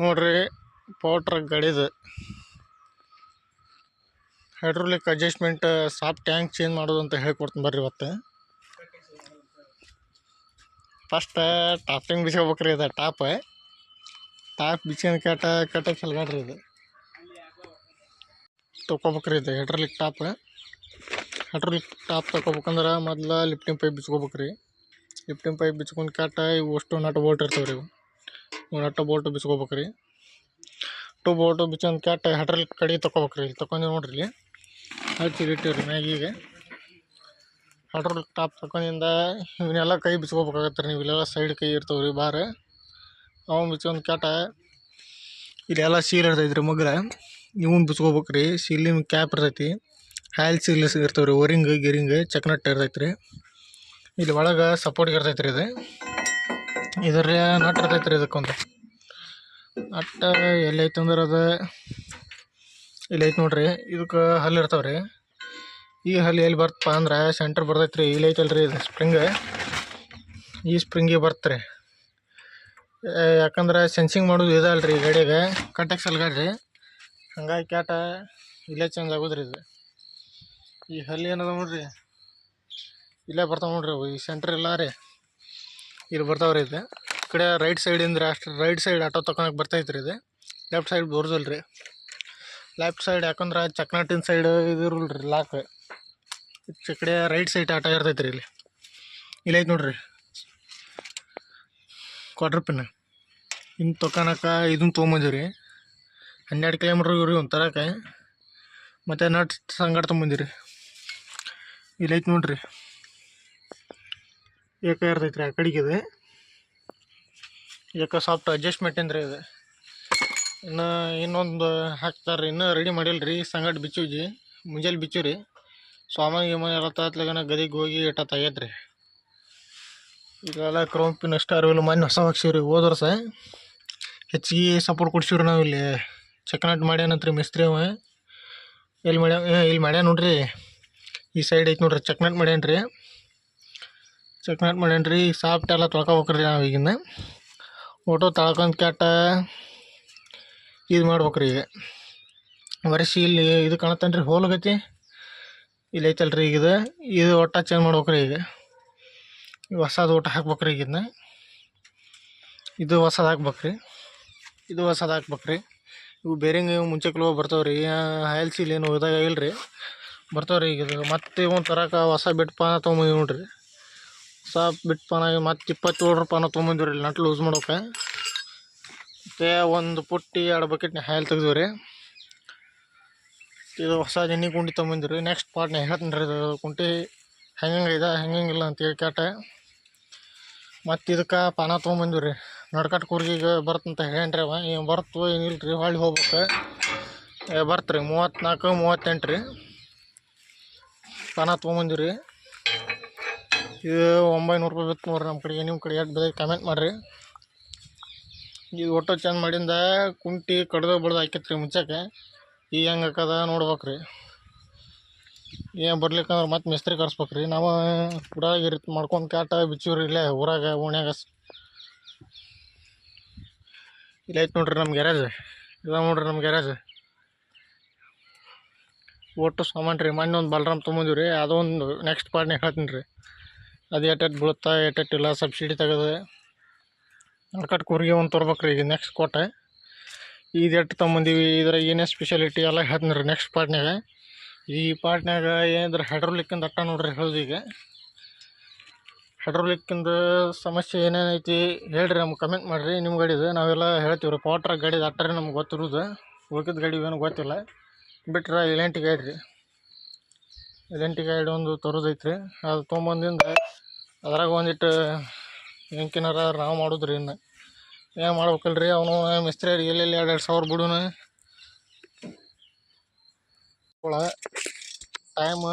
ನೋಡ್ರಿ power truck ಗಾಡಿದು hydraulic adjustment soft tank change ಮಾಡೋದು ಅಂತ ಹೇಳ್ಕೊಡ್ತೀನಿ ಬರ್ರಿ. ಇವತ್ತು ಫಸ್ಟ್ ಟಾಪಿಂಗ್ ಬಿಚ್ಕೋಬೇಕ್ರಿ. ಇದು ಟಾಪ್ ಬಿಚ್ಕೊಂಡು ಕಟ್ಟಕ್ಕೆ ಸಲ್ಗಾಡ್ರಿ. ಇದು ತೊಗೋಬೇಕ್ರಿ. ಇದು ಹೈಡ್ರೋಲಿಕ್ ಟಾಪ್ ತೊಗೋಬೇಕಂದ್ರೆ ಮೊದ್ಲು ಲಿಫ್ಟಿಂಗ್ ಪೈಪ್ ಬಿಚ್ಕೋಬೇಕ್ರಿ. ಲಿಫ್ಟಿಂಗ್ ಪೈಪ್ ಬಿಚ್ಕೊಂಡು ಇವು ಅಷ್ಟು ನಟ್ ಬೋಲ್ಟ್ ಇರ್ತಾವ್ರಿ. ಇವು ನಟ್ ಬೋಲ್ಟ್ ಬಿಚ್ಕೋಬೇಕ್ರಿ. ಬೋಲ್ಟು ಬಿಚ್ಕೊಂಡು ಹೈಡ್ರೋಲಿಕ್ ಕಡೆ ತೊಗೋಬೇಕ್ರಿ. ಇಲ್ಲಿ ತೊಗೊಂಡು ನೋಡ್ರಿ, ಇಲ್ಲಿ ಹಚ್ಚಿಟ್ಟಿವ್ರಿ ಮ್ಯಾಗಿಗೆ. ಹೈಡ್ರೋಲಿಕ್ ಟಾಪ್ ತಗೊಂಡಿಂದ ಇವನ್ನೆಲ್ಲ ಕೈ ಬಿಚ್ಕೋಬೇಕಾಗತ್ತೆ ರೀ. ನೀವು ಇಲ್ಲೆಲ್ಲ ಸೈಡ್ ಕೈ ಇರ್ತಾವ್ರಿ ಬಾರ್, ಅವನು ಬಿಚ್ಕೊಂಡು ಇಲ್ಲೆಲ್ಲ ಸೀಲ್ ಇರ್ತೈತ್ರಿ ಮಗ್ಲ. ಇವನ್ ಬಿಚ್ಕೋಬೇಕ್ರಿ. ಸೀಲಿನ ಕ್ಯಾಪ್ ಇರ್ತೈತಿ, ಹ್ಯಾಲ್ ಸೀಲ್ ಇರ್ತಾವ್ರಿ, ಓರಿಂಗ್ ಗಿರಿಂಗ್ ಚಕ್ನಟ್ ಇರ್ತೈತ್ರಿ. ಇಲ್ಲಿ ಒಳಗೆ ಸಪೋರ್ಟ್ ಇರ್ತೈತ್ರಿ. ಇದ್ರ ನಟ್ ಇರ್ತೈತ್ರಿ. ಇದಕ್ಕೊಂದು ನಟ್ ಎಲ್ಲೈತೆ ಅಂದ್ರೆ ಅದು ಇಲ್ಲೈತೆ ನೋಡ್ರಿ. ಇದಕ್ಕೆ ಹಲ್ಲು ಇರ್ತಾವ್ರಿ. ಈ ಹಲ್ಲು ಎಲ್ಲಿ ಬರ್ತಪ್ಪ ಅಂದ್ರೆ ಸೆಂಟ್ರ್ ಬರ್ತೈತ್ರಿ. ಇಲ್ಲೈತಲ್ರಿ ಇದು ಸ್ಪ್ರಿಂಗ್, ಈ ಸ್ಪ್ರಿಂಗಿಗೆ ಬರ್ತ್ರಿ. ಯಾಕಂದ್ರೆ ಸೆನ್ಸಿಂಗ್ ಮಾಡೋದು ಇದಲ್ರಿ ಗಾಡಿಯಾಗ, ಕಟ್ಟೆಕ್ಸಲ್ ಗಾಡಿ. ಹಂಗಾಗಿ ಇಲ್ಲೇ ಚೇಂಜ್ ಆಗೋದ್ರಿ. ಇದು ಈ ಹಲ್ಲು ಏನದ ನೋಡ್ರಿ, ಇಲ್ಲೇ ಬರ್ತಾವ ನೋಡ್ರಿ. ಈ ಸೆಂಟ್ರ್ ಇಲ್ಲ ರೀ, ಇಲ್ಲಿ ಬರ್ತಾವ್ರಿ. ಇದು ಈ ಕಡೆ ರೈಟ್ ಸೈಡ್ ಅಂದ್ರೆ ಅಷ್ಟು ರೈಟ್ ಸೈಡ್ ಆಟೋ ತಕೊಳಕ್ಕೆ ಬರ್ತೈತ್ರಿ. ಇದು ಲೆಫ್ಟ್ ಸೈಡ್ ಬೋರ್ಸಲ್ರಿ. ಲೆಫ್ಟ್ ಸೈಡ್ ಯಾಕಂದ್ರೆ ಚಕ್ನಾಟಿನ ಸೈಡ್ ಇದಿರಲ್ರಿ ಲಾಕ್. ಈ ಕಡೆ ರೈಟ್ ಸೈಡ್ ಆಟ ಇರ್ತೈತ್ರಿ. ಇಲ್ಲೈತೆ ನೋಡ್ರಿ ಕ್ವಾರ್ಟರ್ ಪಿನ್. ಇನ್ನು ತೊಗೊಳಕ ಇದನ್ನ ತೊಗೊಂಬಂದಿವ್ರಿ. 12 ಕಿಲೋಮೀಟ್ರ್ ಇವ್ರಿ ಒಂದು ತರಕ್ಕೆ. ಮತ್ತು ನಟ್ ಸಂಗಡ ತೊಗೊಂಬಂದಿರಿ. ಇಲ್ಲೈತೆ ನೋಡ್ರಿ, ಏಕ ಇರ್ತೈತ್ರಿ ಆ ಕಡೆಗೆ. ಇದು ಏಕ ಸಾಫ್ಟ್ ಅಡ್ಜಸ್ಟ್ಮೆಂಟ್ ಅಂದ್ರೆ ಇದು. ಇನ್ನೊಂದು ಹಾಕ್ತಾರೆ, ಇನ್ನೂ ರೆಡಿ ಮಾಡಿಲ್ರಿ. ಸಂಗಡ ಬಿಚ್ಚುಜಿ ಮುಂಜಾನೆ ಬಿಚ್ಚುರಿ. ಸಾಮಾನು ಎಲ್ಲ ತತ್ಲಗನ ಗದಿಗೆ ಹೋಗಿ ಆಗೈತ್ರಿ. ಇದೆಲ್ಲ ಕ್ರೋಮ್ ಪಿನ್ ಸ್ಟಾರ್ ವೀಲ್ ಮೊನ್ನೆ ಹೊಸ ಹಾಕ್ಸಿವ್ರಿ. ಹೋದ ವರ್ಷ ಹೆಚ್ಚಿಗೆ ಸಪೋರ್ಟ್ ಕೊಡ್ಸಿವ್ರಿ. ನಾವು ಇಲ್ಲಿ ಚಕ್ನಾಟ್ ಮಾಡ್ಯಾನಂತ್ರಿ ಮಿಸ್ತ್ರಿ ಅವ. ಇಲ್ಲಿ ಮಾಡ್ಯಾನ ನೋಡ್ರಿ. ಈ ಸೈಡ್ ಐತೆ ನೋಡ್ರಿ, ಚಕ್ನಾಟ್ ಮಾಡ್ಯಾನ್ರಿ. ಸಾಫ್ಟ್ ಎಲ್ಲ ತೊಳ್ಕೊಬೇಕ್ರಿ. ನಾವು ಈಗಿನ ಓಟೋ ತೊಳ್ಕೊಂಡ್ ಇದು ಮಾಡ್ಬೇಕ್ರಿ. ಈಗ ವರ್ಷಿ ಇಲ್ಲಿ ಇದು ಕಾಣತ್ತನ್ರಿ, ಹೋಲ್ಗತಿ ಇಲ್ಲಿ ಐತಲ್ರಿ. ಈಗ ಇದು ಒಟ್ಟ ಚೇಂಜ್ ಮಾಡ್ಬೇಕ್ರಿ. ಈಗ ಹೊಸದು ಒಟ್ಟು ಹಾಕ್ಬೇಕ್ರಿ. ಈಗಿನ್ನ ಇದು ಹೊಸದು ಹಾಕ್ಬೇಕ್ರಿ. ಇವು ಬೇರಿಂಗ್ ಮುಂಚೆ ಕೆಲವು ಬರ್ತಾವ್ರಿ. ಹೈಲ್ ಸೀಲ್ ಏನು ಇದಾಗ ಇಲ್ರಿ, ಬರ್ತಾವ್ರಿ. ಈಗ ಇದು ಮತ್ತೆ ಒಂದು ತರಕ ಹೊಸ ಬಿಟ್ ಪಾನ ತೊಗೊಂಬಂದಿ ನೋಡ್ರಿ. ಹೊಸ ಬಿಟ್ ಪಾನ ಮತ್ತೆ 27 ರೂಪಾಯಿನ ತೊಗೊಂಬಂದಿವ್ರಿ. ಇಲ್ಲಿ ನಟ್ ಲೂಸ್ ಮಾಡೋಕೆ. ಮತ್ತು ಒಂದು ಪುಟ್ಟಿ 2 ಬಕೆಟ್ನ ಹೈಲ್ ತೆಗ್ದಿವ್ರಿ. ಇದು ಹೊಸ ಎಣ್ಣೆ ಕುಂಡಿ ತೊಗೊಂಬಂದಿವ್ರಿ. ನೆಕ್ಸ್ಟ್ ಪಾರ್ಟ್ನ ಹೇಳ್ತೀನಿ ರೀ. ಇದು ಕುಂಟಿ ಹೆಂಗಿಲ್ಲ ಅಂತೇಳಿ ಮತ್ತು ಇದಕ್ಕೆ ಪಾನ ತೊಗೊಂಬಂದಿವ್ರಿ. ನಡ್ಕಟ್ ಕೂರ್ಗಿಗೆ ಬರ್ತಂತ ಹೇಳ್ರಿ. ಅವ ಏನು ಬರ್ತು ಏನಿಲ್ಲ ರೀ, ಹೊಳ್ಳಿ ಹೋಗ್ಬೇಕು. ಬರ್ತ್ರಿ 34 38 ರೀ ಪಾನ ತೊಗೊಂಬಂದಿವ್ರಿ. ಇದು 900 ರೂಪಾಯಿ ಬಿತ್ತು ನೋಡ್ರಿ ನಮ್ಮ ಕಡೆಗೆ. ನಿಮ್ಮ ಕಡೆ ಎಷ್ಟು ಬೆಲೆ ಕಮೆಂಟ್ ಮಾಡಿರಿ. ಇದು ಒಟ್ಟು ಚೇಂಜ್ ಮಾಡಿಂದ ಕುಂಟಿ ಕಡ್ದು ಬಡ್ದು ಹಾಕಿತ್ರಿ ಮುಂಚೆಗೆ. ಈಗ ಹೆಂಗೆ ಹಾಕದ ನೋಡ್ಬೇಕ್ರಿ. ಏನು ಬರ್ಲಿಕ್ಕಂದ್ರೆ ಮತ್ತೆ ಮಿಸ್ತ್ರಿ ಕರ್ಸ್ಬೇಕ್ರಿ. ನಾವು ಊರಾಗ ಮಾಡ್ಕೊಂಡು ಬಿಚ್ಚಿವ್ರಿ. ಇಲ್ಲೇ ಊರಾಗ ಓಣ್ಯಾಗ. ಇಲ್ಲೈತೆ ನೋಡ್ರಿ ನಮ್ಮ ಗ್ಯಾರೇಜ್. ನಮ್ಮ ಗ್ಯಾರೇಜ್ ಒಟ್ಟು ಸಾಮಾನು ರೀ. ಮೊನ್ನೆ ಒಂದು ಬಲರಾಮ್ ತೊಗೊಂಬಂದಿವ್ರಿ. ಅದೊಂದು ನೆಕ್ಸ್ಟ್ ಪಾರ್ಟ್ನಾಗ ಹೇಳ್ತೀನಿ ರೀ. ಅದು ಎಟ್ಟೆಟ್ಟು ಬೀಳುತ್ತಾ ಎಟ್ಟೆಟ್ಟಿಲ್ಲ ಸಬ್ಸಿಡಿ ತೆಗೆದು ನಡ್ಕಟ್ ಕೂರಿಗೆ ಒಂದು ತರ್ಬೇಕ್ರಿ. ಈಗ ನೆಕ್ಸ್ಟ್ ಕೊಟ್ಟೆ ಇದು ಎಷ್ಟು ತೊಗೊಂಬಂದೀವಿ, ಇದ್ರಾಗ ಏನೇ ಸ್ಪೆಷಾಲಿಟಿ ಎಲ್ಲ ಹೇಳ್ತೀನಿ ರೀ ನೆಕ್ಸ್ಟ್ ಪಾರ್ಟ್ನಾಗ. ಈ ಪಾರ್ಟ್ನಾಗ ಏನಿದ್ರೆ ಹೈಡ್ರೋಲಿಕ್ಕಿಂದ ಅಟ್ಟ ನೋಡ್ರಿ ಹೇಳೋದು. ಈಗ ಹೈಡ್ರೋಲಿಕ್ಕಿಂದ ಸಮಸ್ಯೆ ಏನೇನೈತಿ ಹೇಳ್ರಿ, ನಮ್ಗೆ ಕಮೆಂಟ್ ಮಾಡಿರಿ. ನಿಮ್ಮ ಗಾಡಿದು ನಾವೆಲ್ಲ ಹೇಳ್ತೀವಿ ರೀ. ಪವರ್ ಟ್ರಕ್ ಗಾಡಿದು ಅಟ್ಟರೆ ನಮ್ಗೆ ಗೊತ್ತಿರೋದು. ಉಳ್ಕಿದ ಗಾಡಿ ಏನೂ ಗೊತ್ತಿಲ್ಲ. ಬಿಟ್ರೆ ಎಲೆಂಟಿ ಗಾಡಿ ಒಂದು ತರೋದೈತ್ರಿ. ಅದು ತೊಗೊಂಬಂದಿಂದ ಅದ್ರಾಗ ಒಂದಿಟ್ಟು ಎಂಕಿನಾರ ನಾವು ಮಾಡೋದ್ರಿ. ಇನ್ನು ಏನು ಮಾಡ್ಬೇಕಲ್ರಿ. ಅವನು ಮಿಸ್ತ್ರಿ ಎಲ್ಲೆಲ್ಲಿ 2-2 ಸಾವಿರ ಬಿಡೋಣ. ಟೈಮ್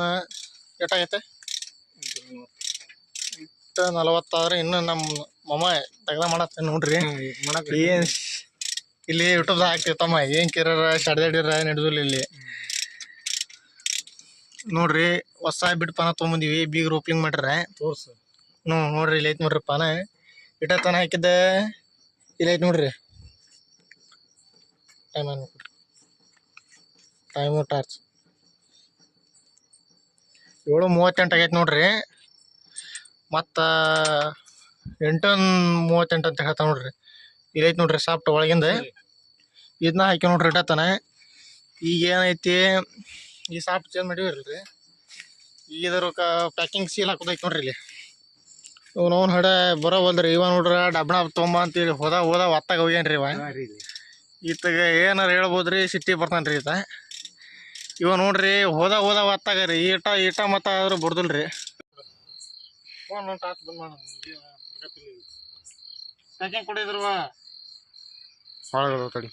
ಎಷ್ಟಾಗೈತೆ? 8:40 ಇನ್ನು ನಮ್ಮ ಮಮ್ಮ ತೆಗ್ದ ಮಾಡತ್ತೆ ನೋಡ್ರಿ. ಏನು ಇಲ್ಲಿ ಯೂಟ್ಯೂಬ್ದಾಗ ಹಾಕ್ತೀವಿ ತಮ್ಮ. ಏನು ಕಿರಾರ ಶಡ್ದಾಡಿರ ನಡೆದಿಲ್ಲ ಇಲ್ಲಿ ನೋಡ್ರಿ. ಹೊಸ ಬಿಟ್ಟು ಪಾನ ತೊಗೊಂಬಂದಿವಿ. ಬೀಗ್ರು ಓಪನಿಂಗ್ ಮಾಡ್ಯಾರ. ತೋರ್ಸು ನೋಡ್ರಿ. ಇಲ್ಲಿ ಐತೆ ನೋಡ್ರಿ ಪಾನ. ಇಟ್ಟತನ ಹಾಕಿದ್ದೆ. ಇಲ್ಲಿ ಐತೆ ನೋಡ್ರಿ. ಟೈಮ್ ಅನ್ಬೇಕು, ಟೈಮು ಟಾರ್ಚ್ 7:38 ಆಗೈತೆ ನೋಡ್ರಿ. ಮತ್ತು 8:38 ಅಂತ ಹೇಳ್ತಾನೆ ನೋಡ್ರಿ. ಇದೈತೆ ನೋಡ್ರಿ ಸಾಫ್ಟ್ ಒಳಗಿಂದ. ಇದನ್ನ ಹಾಕಿ ನೋಡ್ರಿ ಇಡತ್ತಾನೆ. ಈಗ ಏನೈತಿ, ಈ ಸಾಫ್ಟ್ ಚೇಂಜ್ ಮಾಡಿವಿರಲ್ರಿ, ಈಗ ಇದ್ರ ಪ್ಯಾಕಿಂಗ್ ಸೀಲ್ ಹಾಕೋದೈತಿ ನೋಡ್ರಿ. ಇಲ್ಲಿ ಅವ್ನು ಹಡ ಬರೋ ಹೋದ್ರಿ. ಇವ ನೋಡ್ರಿ ಡಬ್ಬಣ ತೊಂಬ ಅಂತೇಳಿ ಹೋದ ಒತ್ತಾಗ ಹೋಗ್ಯಾನ್ರಿ. ಇವ ಈತಗ ಏನಾರು ಹೇಳ್ಬೋದ್ರಿ, ಸಿಟ್ಟಿ ಬರ್ತಾನ್ರಿ ಈತ. ಇವ ನೋಡ್ರಿ ಹೋದ ಒತ್ತಾಗ ರೀ ಈಟ ಮತ್ತ ಆದ್ರೂ ಬಿಡ್ದಲ್ರಿ. ಪ್ಯಾಕಿಂಗ್ ಕೊಡಿದ್ರವ ತಡಿ.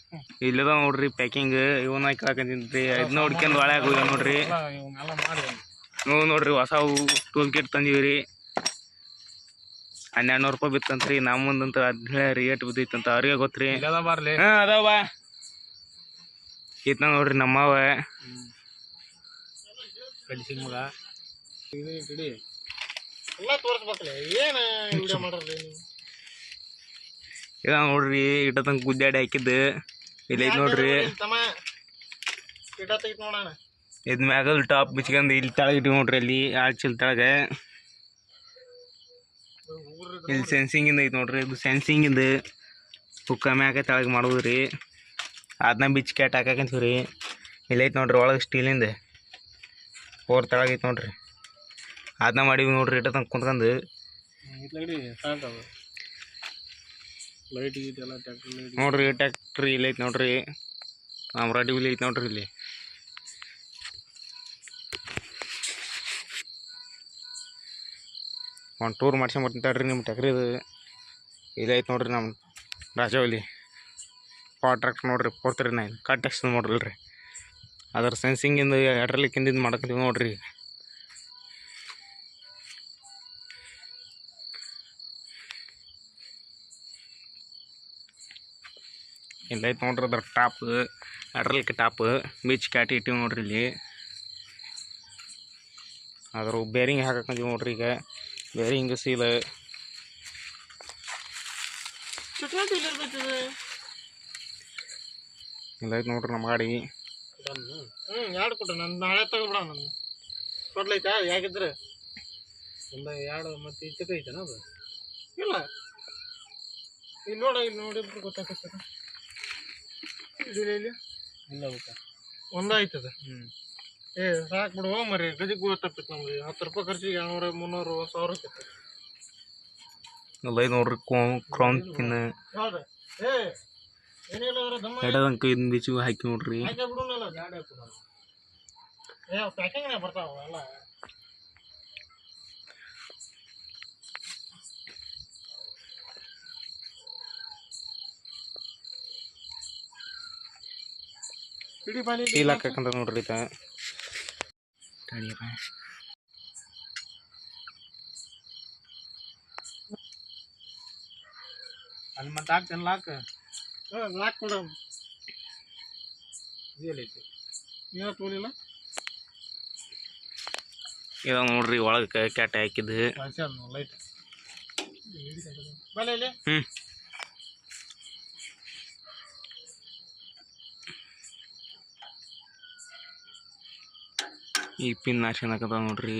ಇಲ್ಲದ ನೋಡ್ರಿ ಪ್ಯಾಕಿಂಗ್. ಇವನ್ನ ಹಾಕಂತೀನ್ರಿ. ಇದನ್ನ ಹುಡ್ಕೊಂಡು ಒಳಗೆ ಹೋಗ್ಯಾವ ನೋಡ್ರಿ. ನೋಡ್ರಿ ಹೊಸ ಟೂಲ್ ಕಿಟ್ ತಂದೀವ್ರಿ. 1200 ರೂಪಾಯಿ ಬಿತ್ತಂತ್ರಿ. ನಮ್ಮಂದಂತ 17 ರೇಟ್ ಬಿದ್ದೈತಂತ ಅವ್ರಿಗೆ ಗೊತ್ತ್ರಿ. ಅದಾವ ಈತ ನೋಡ್ರಿ ನಮ್ಮವ ಮಗ ಎಲ್ಲ ತೋರಿಸ್ಬೇಕಲ್ಲ. ಏನು ವಿಡಿಯೋ ಮಾಡ್ರಿ ಇದ ನೋಡ್ರಿ. ಇಟ್ಟ ತಂಗ ಗುದ್ದಾಡಿ ಹಾಕಿದ್ದು ಇಲ್ಲೈತ್ ನೋಡ್ರಿ. ಇದ್ ಮ್ಯಾಗ ಟಾಪ್ ಬಿಚ್ಕೊಂಡ್ ಇಲ್ಲಿ ತೆಳಗ ಇಟ್ಟಿವಿ ನೋಡ್ರಿ. ಅಲ್ಲಿ ಆಳ್ಚಿಲ್ ತೆಳಗ ಇಲ್ಲಿ ಸೆನ್ಸಿಂಗ್ ಇಂದ ಐತಿ ನೋಡ್ರಿ. ಇದು ಸೆನ್ಸಿಂಗ್ ಇಂದ ಹುಕ್ಕ ಮ್ಯಾಗ ತೆಳಗ ಮಾಡುದ್ರಿ. ಅದನ್ನ ಬಿಚ್ಚಿ ಕ್ಯಾಟ್ ಹಾಕಂತೀವ್ರಿ. ಇಲ್ಲೈತ್ ನೋಡ್ರಿ ಒಳಗೆ ಸ್ಟೀಲಿಂದ 4 ತೆಳಗ ಐತಿ ನೋಡ್ರಿ. ಅದನ್ನ ಮಾಡಿವಿ ನೋಡ್ರಿ. ಇಟ್ಟ ತಂಗ ಕುಂತ್ಕೊಂಡು ಲೈಟ್ ಎಲ್ಲ ನೋಡ್ರಿ. ಟ್ಯಾಕ್ಟ್ರಿ ಇಲ್ಲಿ ಐತಿ ನೋಡ್ರಿ. ರೆಡಿ ಇಲ್ಲಿ ಐತಿ ನೋಡ್ರಿ. ಇಲ್ಲಿ ಒಂದು ಟೂರ್ ಮಾಡ್ಸ್ಕೊಂಬರ್ತೀನಿ ನಿಮ್ಮ ಟ್ಯಾಕ್ರಿದು. ಇಲ್ಲಿ ಐತಿ ನೋಡ್ರಿ ನಮ್ಮ ರಾಜವಲಿ ಪವರ್ ಟ್ರ್ಯಾಕ್ಟರ್ ನೋಡ್ರಿ. 439 ಕಟ್ ಎಕ್ಸ್ ನೋಡ್ರಿ. ಅಲ್ರಿ ಅದ್ರ ಸೆನ್ಸಿಂಗಿಂದ ಎಡ್ರಲಿಕ್ಕಿಂದ ಮಾಡ್ಕೊಂತೀವಿ ನೋಡ್ರಿ. ಇಲ್ಲೈತೆ ನೋಡ್ರಿ ಅದ್ರ ಟಾಪ್, ಅಡ್ರಲಿಕ್ಕೆ ಟಾಪ್ ಬೀಚ್ ಕ್ಯಾಟಿ ಇಟ್ಟಿವಿ ನೋಡ್ರಿ. ಇಲ್ಲಿ ಅದ್ರ ಬೇರಿಂಗ್ ಹಾಕಂತೀವಿ ನೋಡ್ರಿ. ಈಗ ಬೇರಿಂಗ್ ಸೀಲ್ ಇಲ್ಲೈತೆ ನೋಡ್ರಿ ನಮ್ಮ ಗಾಡಿ. ಎರಡು ಕೊಟ್ಟ ನಾನು ನಾಳೆ ತಗೊಬಿಡ. ನನ್ನ ಕೊಡ್ಲೈತಾ ಯಾಕಿದ್ರೆ ಒಂದು ಎರಡು ಮತ್ತೆ ಈಚೆಗೆ ಐತನ ಅದು ಇಲ್ಲ. ಇಲ್ಲಿ ನೋಡಿಬ್ರು ಗೊತ್ತಾಗ್ತದೆ. ಇಲ್ಲಿ ಇಲ್ಲ ಗೊತ್ತಾ ಒಂದ ಆಯ್ತದ. ಏ ಸಾಕು ಬಿಡುವ ಮರಿ. ಗದಿಗೆ ಗೊತ್ತಾಗ್ತೈತೆ ನಮ್ಗೆ. 10 ರೂಪಾಯಿ ಖರ್ಚಿಗೆ 200, 300, 1000 ಆಕೈತೆ. ಇಲ್ಲೈತೆ ನೋಡ್ರಿ ಕ್ರೌನ್ ಪಿನ್. ಹೌದಾ? ಏ ಏನಿಲ್ಲ ಅಂದ್ರೆ ದಮ್ಮ ಎಡದಂಕ ಇದನ್ನ ಬೀಚು ಹಾಕಿ ನೋಡ್ರಿ. ಹಾಕಿ ಬಿಡೋನಲ್ಲ ಗಾಡಿ ಹಾಕೋದು. ಏ ಪ್ಯಾಕಿಂಗ್ನೇ ಬರ್ತಾವ ಎಲ್ಲ. ಸೀಲ್ ಹಾಕಂತ ನೋಡ್ರಿ. ತಡಿಯಪ್ಪ ಅಲ್ಲಿ ಮತ್ತೆ ಹಾಕ್ತೇನೆ ಲಾಕ್. ಲಾಕ್ ಕೊಡ. ಇದೈತಿ ಏನೋ ತೋಲಿಲ್ಲ. ಇದ ನೋಡ್ರಿ ಒಳಗೆ ಕ್ಯಾಟ್ ಹಾಕಿದ್ದು ಲೈಟ್ ಬಲೆ ಇಲ್ಲಿ. ಈ ಪಿನ್ ಹಾಕ್ಸೋಣಕದ ನೋಡ್ರಿ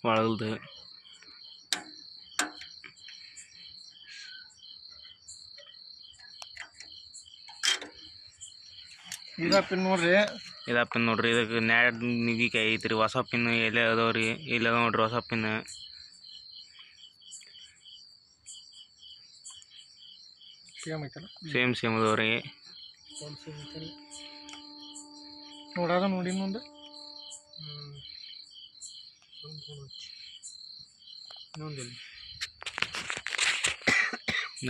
ಒಳಗಲ್ದು. ಇದ ಪಿನ್ ನೋಡ್ರಿ. ಇದಕ್ಕೆ ನ್ಯಾಡ್ ನಿಗಿಕಾಯಿ ಐತ್ರಿ. ಹೊಸ ಪಿನ್ ಎಲ್ಲೇ ಅದಾವ್ರಿ. ಇಲ್ಲಿ ಅದಾವ ನೋಡ್ರಿ ಹೊಸ ಪಿನ್. ಸೇಮ್ ಅದಾವ್ರಿ. ನೋಡೋದ ನೋಡಿ ಮುಂದೆ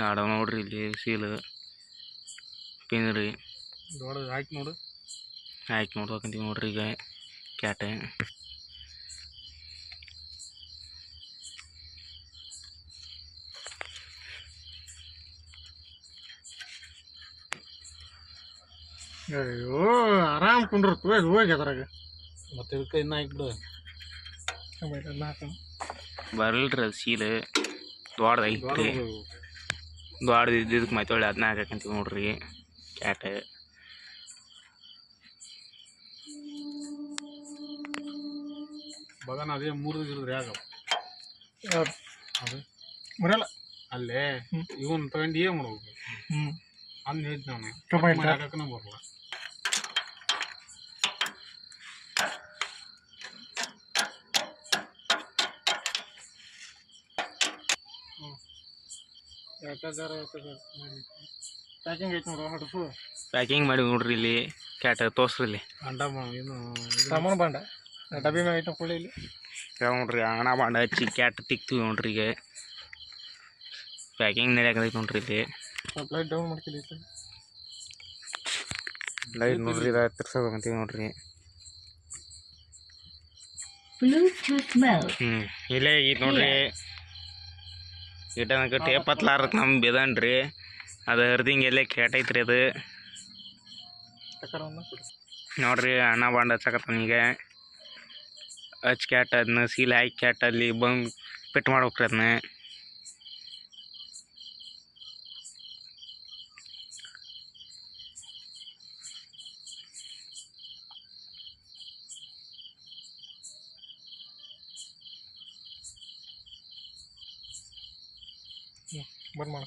ಆಡವ ನೋಡ್ರಿ. ಇಲ್ಲಿ ಸೀಲ್ ಪಿನ್ ರೀ. ದೊಡ್ಡದು ಹಾಕಿ ನೋಡ್ಬೇಕಂತೀವಿ ನೋಡ್ರಿ. ಈಗ ಕ್ಯಾಟ್ ಅಯ್ಯೋ ಆರಾಮ್ ಕುಂಡ್ರತು. ಹೋಗಿ ಅದ್ರಾಗ ಮತ್ತೆ ಇದಕ್ಕೆ ಇನ್ನ ಹಾಕ್ಬಿಡು. ಬರಲ್ರಿ ಅದು ಸೀಲ್ ದೊಡ್ಡದು ಐತ್ರಿ. ದೊಡ್ಡದು ಇದ್ದಿದ್ದಕ್ಕೆ ಮತ್ತೆ ಒಳ್ಳೆ ಅದನ್ನ ಹಾಕಂತೀವಿ ನೋಡ್ರಿ ಕ್ಯಾಟ್. ಬಗನ ಅದೇ 3 ದಿನ ಯಾಕ ಅದು ಬರಲ್ಲ ಅಲ್ಲೇ ಇವನ್ ತಗೊಂಡು ಏನ್ ಮಾಡ್ಬೇಕು ಅಂದ್ ಹೇಳ್ತೀನಿ ನಾನು ಹಾಕಕ್ಕನ ಬರಲ್ಲ ಪ್ಯಾಕಿಂಗ್ ಐತೆ ನೋಡು ಹಡಸು ಪ್ಯಾಕಿಂಗ್ ಮಾಡಿ ನೋಡ್ರಿ ಇಲ್ಲಿ ಕ್ಯಾಟ್ ತೋರ್ಸ್ರಿ ಇಲ್ಲಿ ಅಂಡ ಏನು ಸಾಮಾನು ಬಾಂಡ ಡಬ್ಬಿ ಮ್ಯಾಗ ಐತೆ ಕೊಳ್ಳಿ ಇಲ್ಲಿ ನೋಡ್ರಿ ಹಣ ಬಾಂಡ ಹಚ್ಚಿ ಕ್ಯಾಟ್ ತಿಕ್ತೀವಿ ನೋಡ್ರಿ ಈಗ ಪ್ಯಾಕಿಂಗ್ ನಡೆಯಾಕೈತಿ ನೋಡ್ರಿ ಇಲ್ಲಿ ಸ್ವಲ್ಪ ಲೈಟ್ ಡೌನ್ ಮಾಡ್ಕೊಳ್ಳಿ ಲೈಟ್ ನೋಡ್ರಿ ಇದು ತಿರ್ಸೋಬೇಕಂತೀವಿ ನೋಡ್ರಿ ಇಲ್ಲೇ ಆಗೈತಿ ನೋಡ್ರಿ ಇಟ್ಟನಕ ಟೇಪ್ ಹತ್ಲಾರಕ್ಕೆ ನಮ್ಗೆ ಬೆದನ್ರಿ ಅದು ಹರ್ದಿಂಗ್ ಎಲ್ಲೇ ಕ್ಯಾಟ್ ಐತ್ರಿ ಅದು ನೋಡ್ರಿ ಅಣ್ಣ ಬಾಂಡ್ ಹಚ್ಚಕತ್ತಾನ ಈಗ ಹಚ್ ಕ್ಯಾಟ್ ಅದನ್ನ ಸೀಲ್ ಹಾಕಿ ಕ್ಯಾಟ್ ಅಲ್ಲಿ ಬಂದು ಫಿಟ್ ಮಾಡ್ಬೇಕ್ರಿ ಅದನ್ನ ಬಂದ್ ಮಾಡ